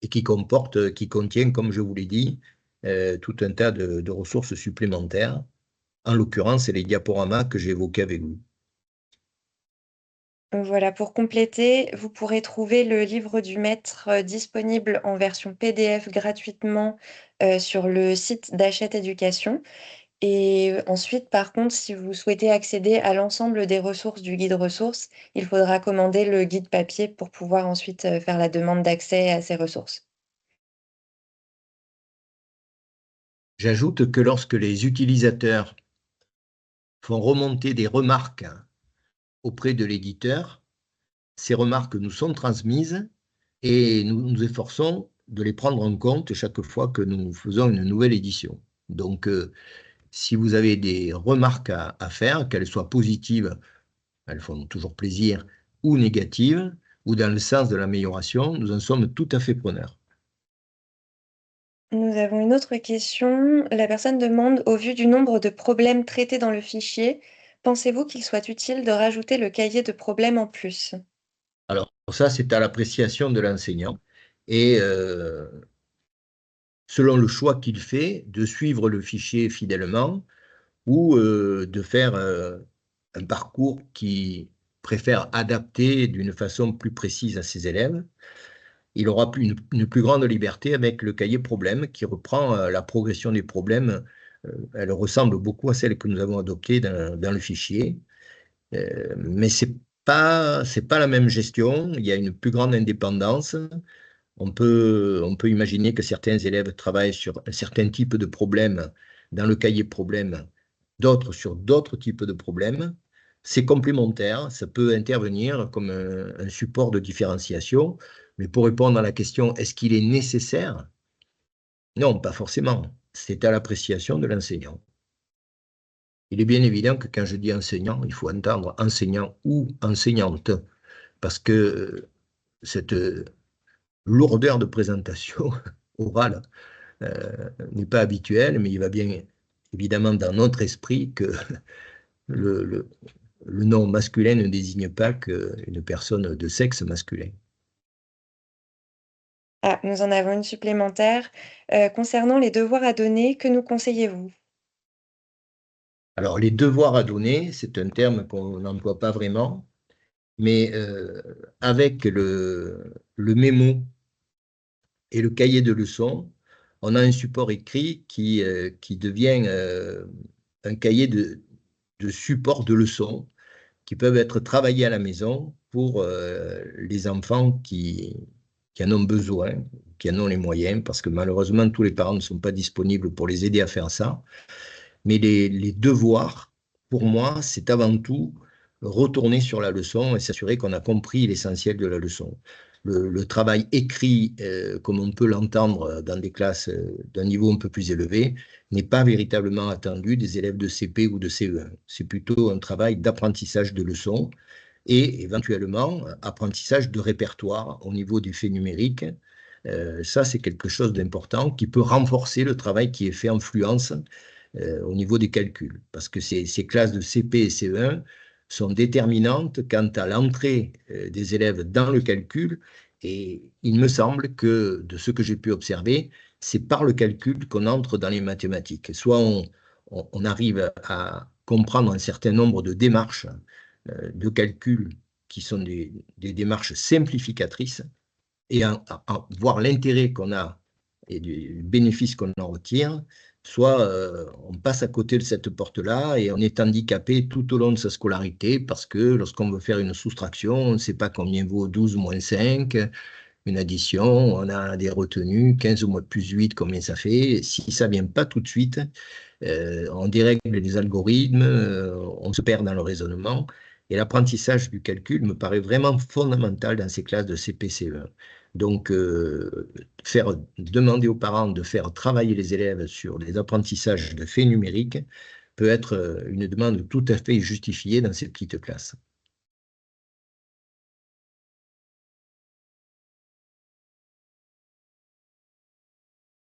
et qui contient, comme je vous l'ai dit, tout un tas de ressources supplémentaires. En l'occurrence, c'est les diaporamas que j'ai évoqués avec vous. Voilà, pour compléter, vous pourrez trouver le livre du maître, disponible en version PDF gratuitement, sur le site d'Hachette Éducation. Et ensuite, par contre, si vous souhaitez accéder à l'ensemble des ressources du guide ressources, il faudra commander le guide papier pour pouvoir ensuite, faire la demande d'accès à ces ressources. J'ajoute que lorsque les utilisateurs font remonter des remarques auprès de l'éditeur, ces remarques nous sont transmises et nous nous efforçons de les prendre en compte chaque fois que nous faisons une nouvelle édition. Donc, si vous avez des remarques à faire, qu'elles soient positives, elles font toujours plaisir, ou négatives, ou dans le sens de l'amélioration, nous en sommes tout à fait preneurs. Nous avons une autre question. La personne demande: «Au vu du nombre de problèmes traités dans le fichier, pensez-vous qu'il soit utile de rajouter le cahier de problèmes en plus?» Alors, ça, c'est à l'appréciation de l'enseignant. Et selon le choix qu'il fait, de suivre le fichier fidèlement ou de faire un parcours qui préfère adapter d'une façon plus précise à ses élèves. Il aura une plus grande liberté avec le cahier problème qui reprend la progression des problèmes. Elle ressemble beaucoup à celle que nous avons adoptée dans le fichier, mais c'est pas la même gestion. Il y a une plus grande indépendance. On peut imaginer que certains élèves travaillent sur un certain type de problème dans le cahier problème, d'autres sur d'autres types de problèmes. C'est complémentaire, ça peut intervenir comme un support de différenciation, mais pour répondre à la question, est-ce qu'il est nécessaire? Non, pas forcément. C'est à l'appréciation de l'enseignant. Il est bien évident que quand je dis enseignant, il faut entendre enseignant ou enseignante, parce que cette lourdeur de présentation orale n'est pas habituelle, mais il va bien évidemment dans notre esprit que le, le, le nom masculin ne désigne pas qu'une personne de sexe masculin. Ah, nous en avons une supplémentaire. Concernant les devoirs à donner, que nous conseillez-vous? Alors, les devoirs à donner, c'est un terme qu'on n'emploie pas vraiment, mais avec le mémo et le cahier de leçons, on a un support écrit qui devient un cahier de support de leçons qui peuvent être travaillés à la maison pour les enfants qui en ont besoin, qui en ont les moyens, parce que malheureusement, tous les parents ne sont pas disponibles pour les aider à faire ça. Mais les devoirs, pour moi, c'est avant tout retourner sur la leçon et s'assurer qu'on a compris l'essentiel de la leçon. Le travail écrit, comme on peut l'entendre dans des classes d'un niveau un peu plus élevé, n'est pas véritablement attendu des élèves de CP ou de CE1. C'est plutôt un travail d'apprentissage de leçons et éventuellement apprentissage de répertoire au niveau des faits numériques. Ça, c'est quelque chose d'important qui peut renforcer le travail qui est fait en fluence au niveau des calculs. Parce que ces classes de CP et CE1 sont déterminantes quant à l'entrée des élèves dans le calcul. Et il me semble que, de ce que j'ai pu observer, c'est par le calcul qu'on entre dans les mathématiques. Soit on arrive à comprendre un certain nombre de démarches de calcul qui sont des démarches simplificatrices et à voir l'intérêt qu'on a et du bénéfice qu'on en retire, soit on passe à côté de cette porte-là et on est handicapé tout au long de sa scolarité parce que lorsqu'on veut faire une soustraction, on ne sait pas combien vaut 12 moins 5, une addition, on a des retenues, 15 moins plus 8, combien ça fait. Si ça ne vient pas tout de suite, on dérègle les algorithmes, on se perd dans le raisonnement. Et l'apprentissage du calcul me paraît vraiment fondamental dans ces classes de CP-CE1. Donc, demander aux parents de faire travailler les élèves sur des apprentissages de faits numériques peut être une demande tout à fait justifiée dans ces petites classes.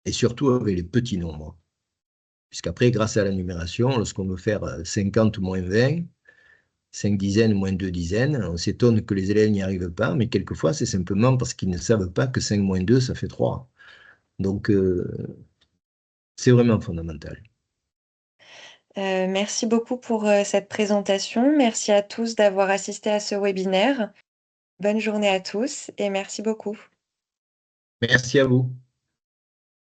Et surtout avec les petits nombres. Puisqu'après, grâce à la numération, lorsqu'on veut faire 50 moins 20, 5 dizaines moins 2 dizaines, on s'étonne que les élèves n'y arrivent pas, mais quelquefois, c'est simplement parce qu'ils ne savent pas que 5 moins 2, ça fait 3. Donc, c'est vraiment fondamental. Merci beaucoup pour cette présentation. Merci à tous d'avoir assisté à ce webinaire. Bonne journée à tous et merci beaucoup. Merci à vous.